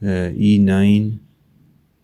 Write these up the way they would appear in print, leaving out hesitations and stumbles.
E9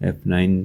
F9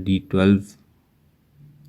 D12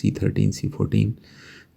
C13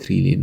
3